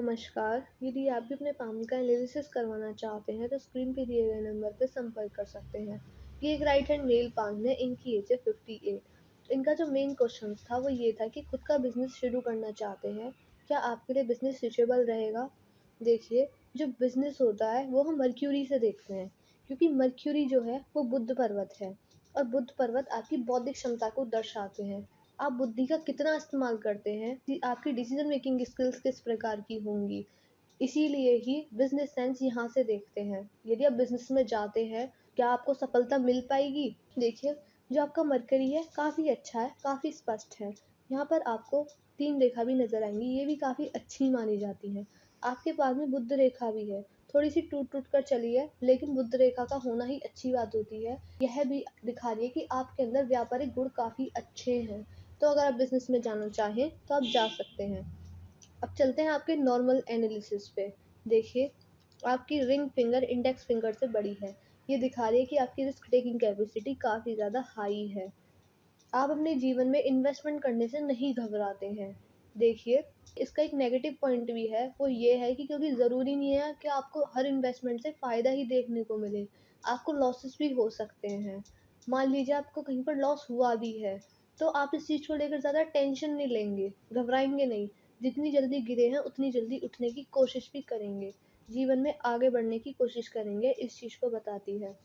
नमस्कार। यदि आप भी अपने पाम का एनालिसिस करवाना चाहते हैं तो स्क्रीन पे दिए गए नंबर पर संपर्क कर सकते हैं। ये एक राइट हैंड मेल पाम है, इनकी एज है 58। इनका जो मेन क्वेश्चन था वो ये था कि खुद का बिजनेस शुरू करना चाहते हैं, क्या आपके लिए बिजनेस सूटेबल रहेगा? देखिए, जो बिजनेस होता है वो हम मर्क्यूरी से देखते हैं, क्योंकि मर्क्यूरी जो है वो बुध पर्वत है और बुध पर्वत आपकी बौद्धिक क्षमता को दर्शाते हैं। आप बुद्धि का कितना इस्तेमाल करते हैं कि आपकी डिसीजन मेकिंग स्किल्स किस प्रकार की होंगी। इसीलिए ही बिजनेस सेंस यहाँ से देखते हैं। यदि आप बिजनेस में जाते हैं, क्या आपको सफलता मिल पाएगी? देखिए, जो आपका मरकरी है काफ़ी अच्छा है, काफ़ी स्पष्ट है। यहाँ पर आपको 3 रेखा भी नज़र आएँगी, ये भी काफ़ी अच्छी मानी जाती हैं। आपके पास में बुध रेखा भी है, थोड़ी-सी टूट-टूट कर चली है, लेकिन बुध रेखा का होना ही अच्छी बात होती है। यह भी दिखा रही है कि आपके अंदर व्यापारिक गुण काफ़ी अच्छे हैं। तो अगर आप बिज़नेस में जाना चाहें तो आप जा सकते हैं। अब चलते हैं आपके नॉर्मल एनालिसिस पे। देखिए, आपकी रिंग फिंगर इंडेक्स फिंगर से बड़ी है। ये दिखा रही है कि आपकी रिस्क टेकिंग कैपेसिटी काफ़ी ज़्यादा हाई है। आप अपने जीवन में इन्वेस्टमेंट करने से नहीं घबराते हैं। देखिए, इसका एक नेगेटिव पॉइंट भी है, वो ये है कि क्योंकि ज़रूरी नहीं है कि आपको हर इन्वेस्टमेंट से फ़ायदा ही देखने को मिले, आपको लॉसेस भी हो सकते हैं। मान लीजिए आपको कहीं पर लॉस हुआ भी है, तो आप इस चीज़ को लेकर ज़्यादा टेंशन नहीं लेंगे, घबराएँगे नहीं। जितनी जल्दी गिरे हैं, उतनी जल्दी उठने की कोशिश भी करेंगे। जीवन में आगे बढ़ने की कोशिश करेंगे, इस चीज़ को बताती है।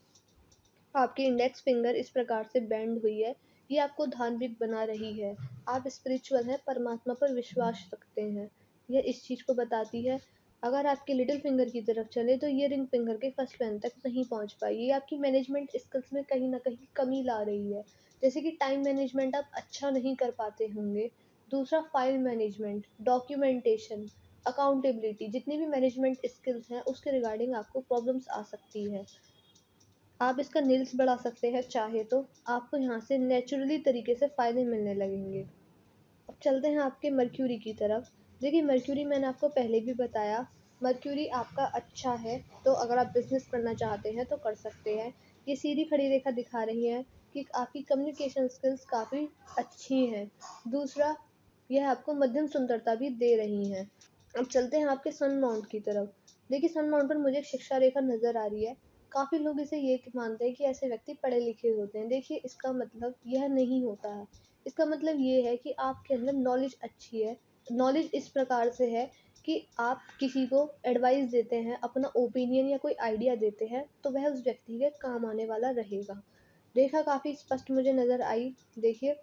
आपकी इंडेक्स फिंगर इस प्रकार से बेंड हुई है, ये आपको धार्मिक बना रही है। आप स्पिरिचुअल हैं, परमात्मा पर विश्वास रखते हैं। यह इस चीज़ को बताती है। अगर आपके लिटिल फिंगर की तरफ चले तो ये रिंग फिंगर के फर्स्ट पेन तक नहीं पहुंच पाई। ये आपकी मैनेजमेंट स्किल्स में कहीं न कहीं कमी ला रही है। जैसे कि टाइम मैनेजमेंट आप अच्छा नहीं कर पाते होंगे। दूसरा फाइल मैनेजमेंट, डॉक्यूमेंटेशन, अकाउंटेबिलिटी जितनी भी मैनेजमेंट स्किल्स हैं उसके रिगार्डिंग आपको प्रॉब्लम्स आ सकती है। आप इसका नील्स बढ़ा सकते हैं चाहे तो, आपको यहाँ से नेचुरली तरीके से फ़ायदे मिलने लगेंगे। अब चलते हैं आपके मर्क्यूरी की तरफ। देखिए, मर्क्यूरी मैंने आपको पहले भी बताया, मर्क्यूरी आपका अच्छा है, तो अगर आप बिज़नेस करना चाहते हैं तो कर सकते हैं। ये सीधी खड़ी रेखा दिखा रही है कि आपकी कम्युनिकेशन स्किल्स काफ़ी अच्छी हैं। दूसरा, यह आपको मध्यम सुंदरता भी दे रही हैं। अब चलते हैं आपके सन माउंट की तरफ। देखिए, सन माउंट पर मुझे एक शिक्षा रेखा नज़र आ रही है। काफ़ी लोग इसे ये मानते हैं कि ऐसे व्यक्ति पढ़े लिखे होते हैं। देखिए, इसका मतलब यह नहीं होता है। इसका मतलब ये है कि आपके अंदर नॉलेज अच्छी है। नॉलेज इस प्रकार से है कि आप किसी को एडवाइस देते हैं, अपना ओपिनियन या कोई आइडिया देते हैं, तो वह उस व्यक्ति के काम आने वाला रहेगा। रेखा काफ़ी स्पष्ट मुझे नज़र आई। देखिए,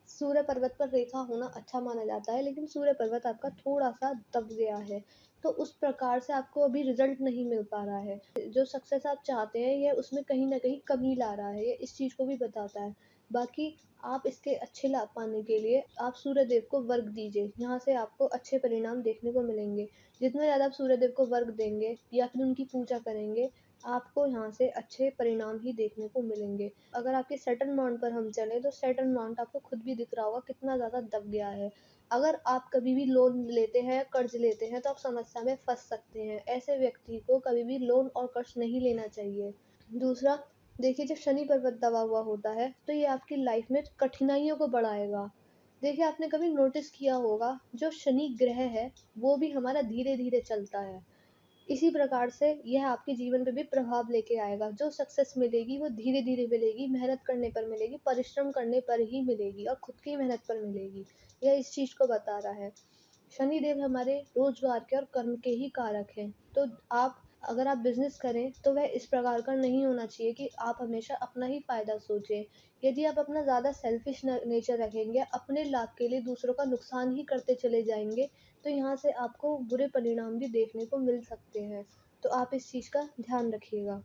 सूर्य पर्वत पर रेखा होना अच्छा माना जाता है, लेकिन सूर्य पर्वत आपका थोड़ा-सा दब गया है, तो उस प्रकार से आपको अभी रिज़ल्ट नहीं मिल पा रहा है। जो सक्सेस आप चाहते हैं, यह उसमें कहीं न कहीं कमी ला रहा है, ये इस चीज़ को भी बताता है। बाकी आप इसके अच्छे लाभ पाने के लिए आप सूर्यदेव को वर्ग दीजिए, यहाँ से आपको अच्छे परिणाम देखने को मिलेंगे। जितना ज़्यादा आप सूर्यदेव को वर्ग देंगे या फिर उनकी पूजा करेंगे, आपको यहाँ से अच्छे परिणाम ही देखने को मिलेंगे। अगर आपके सैटर्न माउंट पर हम चलें तो सैटर्न माउंट आपको खुद भी दिख रहा होगा कितना ज़्यादा दब गया है। अगर आप कभी भी लोन लेते हैं या कर्ज लेते हैं तो आप समस्या में फँस सकते हैं। ऐसे व्यक्ति को कभी भी लोन और कर्ज नहीं लेना चाहिए। दूसरा, देखिए, जब शनि पर्वत दबा हुआ होता है तो ये आपकी लाइफ में कठिनाइयों को बढ़ाएगा। देखिए, आपने कभी नोटिस किया होगा, जो शनि ग्रह है वो भी हमारा धीरे-धीरे चलता है। इसी प्रकार से यह आपके जीवन पे भी प्रभाव लेके आएगा। जो सक्सेस मिलेगी वो धीरे-धीरे मिलेगी, मेहनत करने पर मिलेगी, परिश्रम करने पर ही मिलेगी और खुद की मेहनत पर मिलेगी। यह इस चीज़ को बता रहा है। शनिदेव हमारे रोज़गार के और कर्म के ही कारक हैं। तो आप अगर आप बिज़नेस करें तो वह इस प्रकार का नहीं होना चाहिए कि आप हमेशा अपना ही फ़ायदा सोचें। यदि आप अपना ज़्यादा सेल्फ़िश नेचर रखेंगे, अपने लाभ के लिए दूसरों का नुकसान ही करते चले जाएँगे, तो यहाँ से आपको बुरे परिणाम भी देखने को मिल सकते हैं। तो आप इस चीज़ का ध्यान रखिएगा।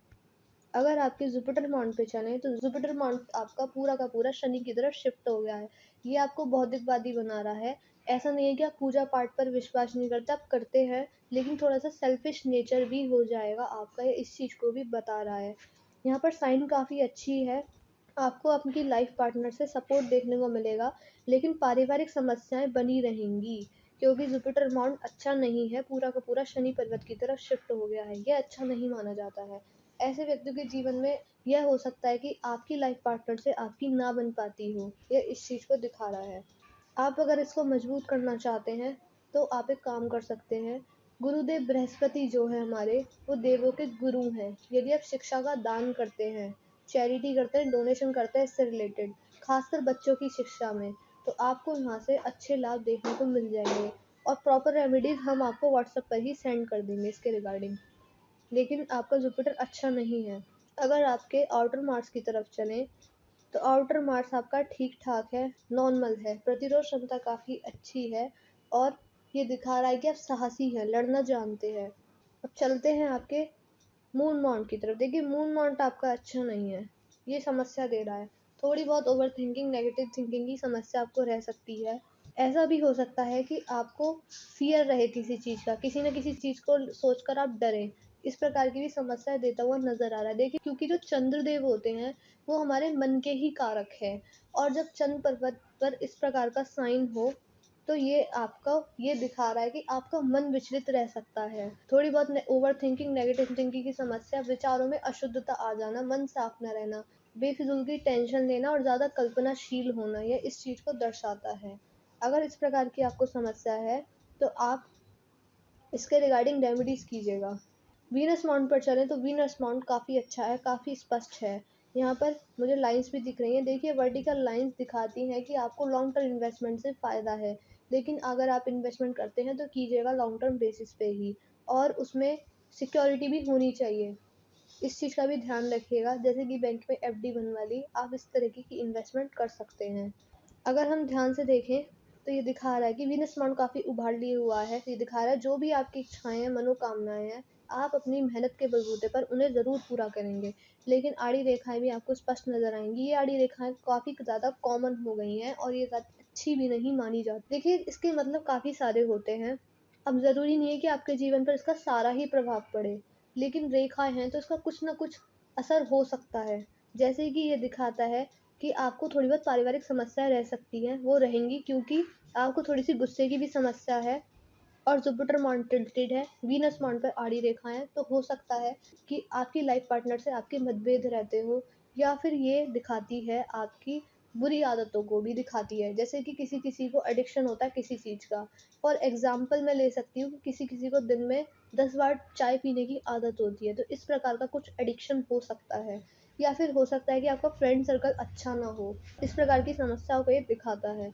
अगर आपके जुपिटर माउंट पे चलें तो जुपिटर माउंट आपका पूरा का पूरा शनि की तरफ शिफ्ट हो गया है। ये आपको बौद्धिकवादी बना रहा है। ऐसा नहीं है कि आप पूजा पाठ पर विश्वास नहीं करते, आप करते हैं, लेकिन थोड़ा-सा सेल्फिश नेचर भी हो जाएगा आपका, ये इस चीज़ को भी बता रहा है। यहाँ पर साइन काफ़ी अच्छी है। आपको आपकी लाइफ पार्टनर से सपोर्ट देखने को मिलेगा, लेकिन पारिवारिक समस्याएँ बनी रहेंगी, क्योंकि जुपिटर माउंट अच्छा नहीं है, पूरा का पूरा शनि पर्वत की तरफ शिफ्ट हो गया है। ये अच्छा नहीं माना जाता है। ऐसे व्यक्तियों के जीवन में यह हो सकता है कि आपकी लाइफ पार्टनर से आपकी ना बन पाती हो, ये इस चीज़ को दिखा रहा है। आप अगर इसको मजबूत करना चाहते हैं तो आप एक काम कर सकते हैं, गुरुदेव बृहस्पति जो है हमारे, वो देवों के गुरु हैं। यदि आप शिक्षा का दान करते हैं, चैरिटी करते हैं, डोनेशन करते हैं इससे रिलेटेड, खासकर बच्चों की शिक्षा में, तो आपको यहाँ से अच्छे लाभ देखने को मिल जाएंगे। और प्रॉपर रेमेडीज हम आपको व्हाट्सएप पर ही सेंड कर देंगे इसके रिगार्डिंग। लेकिन आपका जुपिटर अच्छा नहीं है। अगर आपके आउटर मार्स की तरफ चलें, तो आउटर मार्स आपका ठीक ठाक है, नॉर्मल है, प्रतिरोध क्षमता काफ़ी अच्छी है और ये दिखा रहा है कि आप साहसी हैं, लड़ना जानते हैं। अब चलते हैं आपके मून माउंट की तरफ। देखिए मून माउंट आपका अच्छा नहीं है, ये समस्या दे रहा है। थोड़ी बहुत ओवर थिंकिंग, नेगेटिव थिंकिंग की समस्या आपको रह सकती है। ऐसा भी हो सकता है कि आपको फ़ियर रहे किसी चीज़ का, किसी न किसी चीज़ को सोचकर आप डरें। इस प्रकार की भी समस्या देता हुआ नज़र आ रहा है। देखिए क्योंकि जो चंद्रदेव होते हैं, वो हमारे मन के ही कारक हैं और जब चंद्र पर्वत पर इस प्रकार का साइन हो, तो ये आपका ये दिखा रहा है कि आपका मन विचलित रह सकता है। थोड़ी बहुत ओवर थिंकिंग, नेगेटिव थिंकिंग की समस्या, विचारों में अशुद्धता आ जाना, मन साफ न रहना, बेफिजूल की टेंशन लेना और ज़्यादा कल्पनाशील होना, यह इस चीज़ को दर्शाता है। अगर इस प्रकार की आपको समस्या है, तो आप इसके रिगार्डिंग रेमेडीज़ कीजिएगा। वीनस माउंट पर चलें तो वीनस माउंट काफ़ी अच्छा है, काफ़ी स्पष्ट है। यहाँ पर मुझे लाइन्स भी दिख रही हैं। देखिए वर्टिकल लाइन्स दिखाती हैं कि आपको लॉन्ग टर्म इन्वेस्टमेंट से फ़ायदा है। लेकिन अगर आप इन्वेस्टमेंट करते हैं तो कीजिएगा लॉन्ग टर्म बेसिस पे ही, और उसमें सिक्योरिटी भी होनी चाहिए। इस चीज़ का भी ध्यान रखिएगा, जैसे कि बैंक में एफडी बनवा ली, आप इस तरीके की इन्वेस्टमेंट कर सकते हैं। अगर हम ध्यान से देखें, तो ये दिखा रहा है कि वीनस माउंट काफ़ी उभार लिए हुआ है। ये दिखा रहा है जो भी आपकी इच्छाएँ हैं, मनोकामनाएँ हैं, आप अपनी मेहनत के बलबूते पर उन्हें ज़रूर पूरा करेंगे। लेकिन आड़ी रेखाएँ भी आपको स्पष्ट नज़र आएँगी। ये आड़ी रेखाएँ काफ़ी ज़्यादा कॉमन हो गई हैं और ये ज़्यादा अच्छी भी नहीं मानी जाती। देखिए इसके मतलब काफ़ी सारे होते हैं। अब ज़रूरी नहीं है कि आपके जीवन पर इसका सारा ही प्रभाव पड़े, लेकिन रेखाएँ हैं तो इसका कुछ न कुछ असर हो सकता है। जैसे कि ये दिखाता है कि आपको थोड़ी बहुत पारिवारिक समस्याएँ रह सकती हैं, वो रहेंगी क्योंकि आपको थोड़ी-सी गुस्से की भी समस्या है और जुपिटर माउंट टिल्टेड है, वीनस माउंट पर आड़ी रेखाएँ हैं, तो हो सकता है कि आपकी लाइफ पार्टनर से आपके मतभेद रहते हो, या फिर ये दिखाती है आपकी बुरी आदतों को भी दिखाती है। जैसे कि किसी-किसी को एडिक्शन होता है किसी चीज़ का। फॉर एग्ज़ाम्पल मैं ले सकती हूँ कि किसी-किसी को दिन में 10 बार चाय पीने की आदत होती है, तो इस प्रकार का कुछ एडिक्शन हो सकता है। या फिर हो सकता है कि आपका फ्रेंड सर्कल अच्छा ना हो, इस प्रकार की समस्याओं को ये दिखाता है।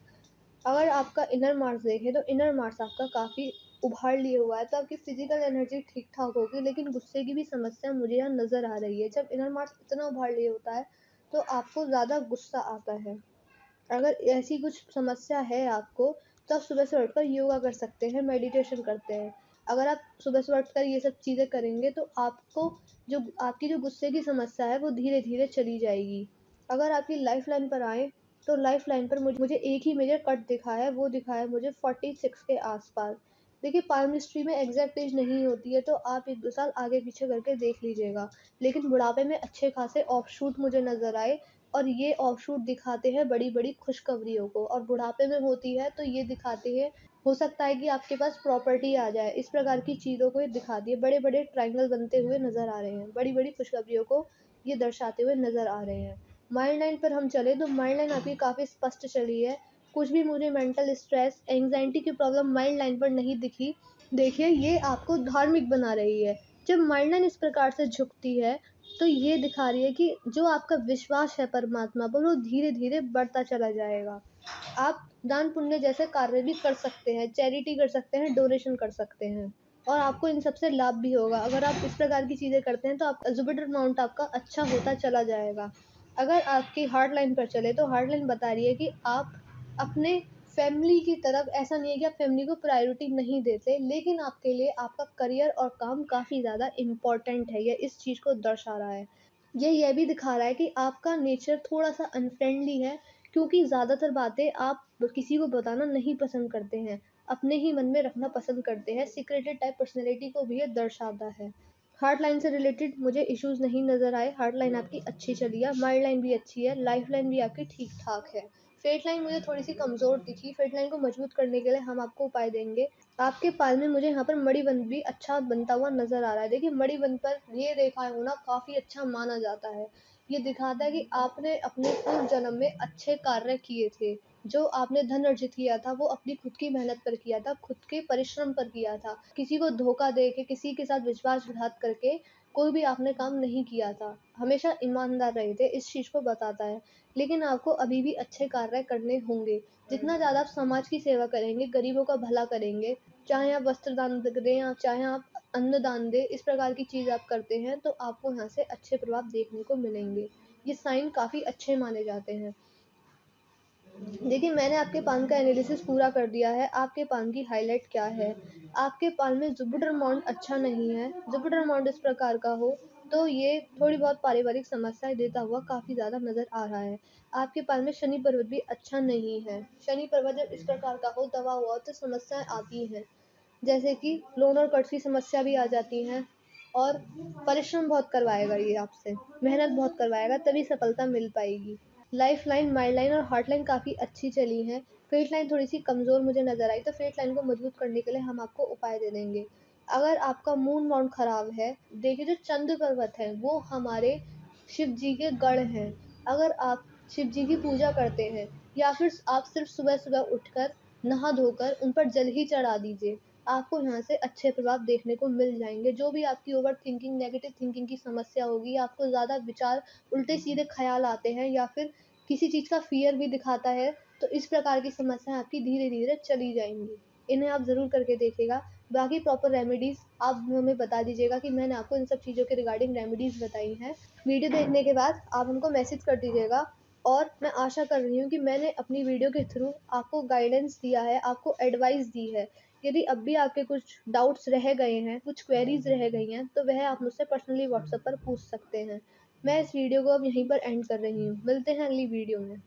अगर आपका इनर मार्स देखें तो इनर मार्स आपका काफ़ी उभार लिए हुआ है, तो आपकी फिजिकल एनर्जी ठीक ठाक होगी, लेकिन गुस्से की भी समस्या मुझे यहाँ नज़र आ रही है। जब इनर मार्स इतना उभार लिए होता है, तो आपको ज़्यादा गुस्सा आता है। अगर ऐसी कुछ समस्या है आपको, तो आप सुबह से उठकर योगा कर सकते हैं, मेडिटेशन करते हैं। अगर आप सुबह से उठकर ये सब चीज़ें करेंगे, तो आपको जो आपकी जो गुस्से की समस्या है, वो धीरे-धीरे चली जाएगी। अगर आपकी लाइफ़ लाइन पर आएँ, तो लाइफ़ लाइन पर मुझे एक ही मेजर कट दिखा है, वो दिखा है मुझे 46 के आस-पास। देखिए पाल्मिस्ट्री में एग्ज़ैक्ट एज नहीं होती है, तो आप 1-2 साल आगे-पीछे करके देख लीजिएगा। लेकिन बुढ़ापे में अच्छे खासे ऑफशूट मुझे नज़र आए, और ये ऑफशूट दिखाते हैं बड़ी-बड़ी खुशखबरियों को, और बुढ़ापे में होती है तो ये दिखाते हैं, हो सकता है कि आपके पास प्रॉपर्टी आ जाए, इस प्रकार की चीज़ों को ये दिखाती है। बड़े-बड़े ट्रायंगल बनते हुए नज़र आ रहे हैं, बड़ी-बड़ी खुशखबरियों को ये दर्शाते हुए नज़र आ रहे हैं। माइंड लाइन पर हम चलें तो माइंड लाइन आपकी काफ़ी स्पष्ट चली है, कुछ भी मुझे मेंटल स्ट्रेस, एंग्ज़ायटी की प्रॉब्लम माइंड लाइन पर नहीं दिखी। देखिए ये आपको धार्मिक बना रही है। जब माइंड लाइन इस प्रकार से झुकती है, तो ये दिखा रही है कि जो आपका विश्वास है परमात्मा पर, वो धीरे-धीरे बढ़ता चला जाएगा। आप दान पुण्य जैसे कार्य भी कर सकते हैं, चैरिटी कर सकते हैं, डोनेशन कर सकते हैं, और आपको इन सब से लाभ भी होगा। अगर आप इस प्रकार की चीज़ें करते हैं तो आप जुपिटर माउंट आपका अच्छा होता चला जाएगा। अगर आपकी हार्ट लाइन पर चले तो हार्ट लाइन बता रही है कि आप अपने फैमिली की तरफ, ऐसा नहीं है कि आप फैमिली को प्रायोरिटी नहीं देते, लेकिन आपके लिए आपका करियर और काम काफ़ी ज़्यादा इम्पोर्टेंट है, ये इस चीज़ को दर्शा रहा है। ये भी दिखा रहा है कि आपका नेचर थोड़ा-सा अनफ्रेंडली है, क्योंकि ज़्यादातर बातें आप किसी को बताना नहीं पसंद करते हैं, अपने ही मन में रखना पसंद करते हैं। सीक्रेटेड टाइप पर्सनैलिटी को भी ये दर्शाता है। हार्ट लाइन से रिलेटेड मुझे इश्यूज़ नहीं नज़र आए, हार्ट लाइन आपकी अच्छी चली है, माइंड लाइन भी अच्छी है, लाइफ लाइन भी आपकी ठीक-ठाक है। फेट लाइन मुझे थोड़ी-सी कमज़ोर दिखी, फेट लाइन को मजबूत करने के लिए हम आपको उपाय देंगे। आपके पाल में मुझे यहाँ पर मणिबंध भी अच्छा बनता हुआ नज़र आ रहा है। देखिए मणिबंध पर ये रेखाएँ होना काफ़ी अच्छा माना जाता है। ये दिखाता है कि आपने अपने पूर्व जन्म में अच्छे कार्य किए थे। जो आपने धन अर्जित किया था वो अपनी खुद की मेहनत पर किया था, खुद के परिश्रम पर किया था। किसी को धोखा दे के, किसी के साथ विश्वासघात करके कोई भी आपने काम नहीं किया था। हमेशा ईमानदार रहे थे, इस चीज़ को बताता है। लेकिन आपको अभी भी अच्छे कार्य करने होंगे। जितना ज़्यादा आप समाज की सेवा करेंगे, गरीबों का भला करेंगे, चाहे आप वस्त्र दान दें या चाहे आप अन्न दान दें, इस प्रकार की चीज़ आप करते हैं तो आपको यहाँ से अच्छे प्रभाव देखने को मिलेंगे। ये साइन काफ़ी अच्छे माने जाते हैं। देखिए, मैंने आपके पान का एनालिसिस पूरा कर दिया है। आपके पान की हाइलाइट क्या है? आपके पान में जुपिटर माउंट अच्छा नहीं है। जुपिटर माउंट इस प्रकार का हो तो ये थोड़ी बहुत पारिवारिक समस्याएँ देता हुआ काफ़ी ज़्यादा नज़र आ रहा है। आपके पान में शनि पर्वत भी अच्छा नहीं है। शनि पर्वत जब इस प्रकार का हो, दबा हुआ हो, तो समस्याएँ आती हैं। जैसे कि लोन और कर्ज की समस्या भी आ जाती हैं और परिश्रम बहुत करवाएगा ये आपसे, मेहनत बहुत करवाएगा, तभी सफलता मिल पाएगी। लाइफ लाइन, माइल्ड लाइन और हार्ट लाइन काफ़ी अच्छी चली हैं। फेट लाइन थोड़ी सी कमज़ोर मुझे नज़र आई, तो फेट लाइन को मजबूत करने के लिए हम आपको उपाय दे देंगे। अगर आपका मून माउंट खराब है, देखिए जो चंद्र पर्वत है वो हमारे शिव जी के गढ़ हैं। अगर आप शिव जी की पूजा करते हैं या फिर आप सिर्फ सुबह सुबह उठकर नहा धोकर उन पर जल ही चढ़ा दीजिए, आपको यहाँ से अच्छे प्रभाव देखने को मिल जाएँगे। जो भी आपकी ओवर थिंकिंग, नेगेटिव थिंकिंग की समस्या होगी, आपको ज़्यादा विचार, उल्टे-सीधे ख़्याल आते हैं या फिर किसी चीज़ का फ़ियर भी दिखाता है, तो इस प्रकार की समस्याएँ आपकी धीरे-धीरे चली जाएँगी। इन्हें आप ज़रूर करके देखिएगा। बाकी प्रॉपर रेमेडीज़ आप हमें बता दीजिएगा कि मैंने आपको इन सब चीज़ों के रिगार्डिंग रेमेडीज़ बताई हैं। वीडियो देखने के बाद आप हमको मैसेज कर दीजिएगा और मैं आशा कर रही हूँ कि मैंने अपनी वीडियो के थ्रू आपको गाइडेंस दिया है, आपको एडवाइस दी है। यदि अब भी आपके कुछ डाउट्स रह गए हैं, कुछ क्वेरीज़ रह गई हैं, तो वह आप मुझसे पर्सनली व्हाट्सएप पर पूछ सकते हैं। मैं इस वीडियो को अब यहीं पर एंड कर रही हूँ। मिलते हैं अगली वीडियो में।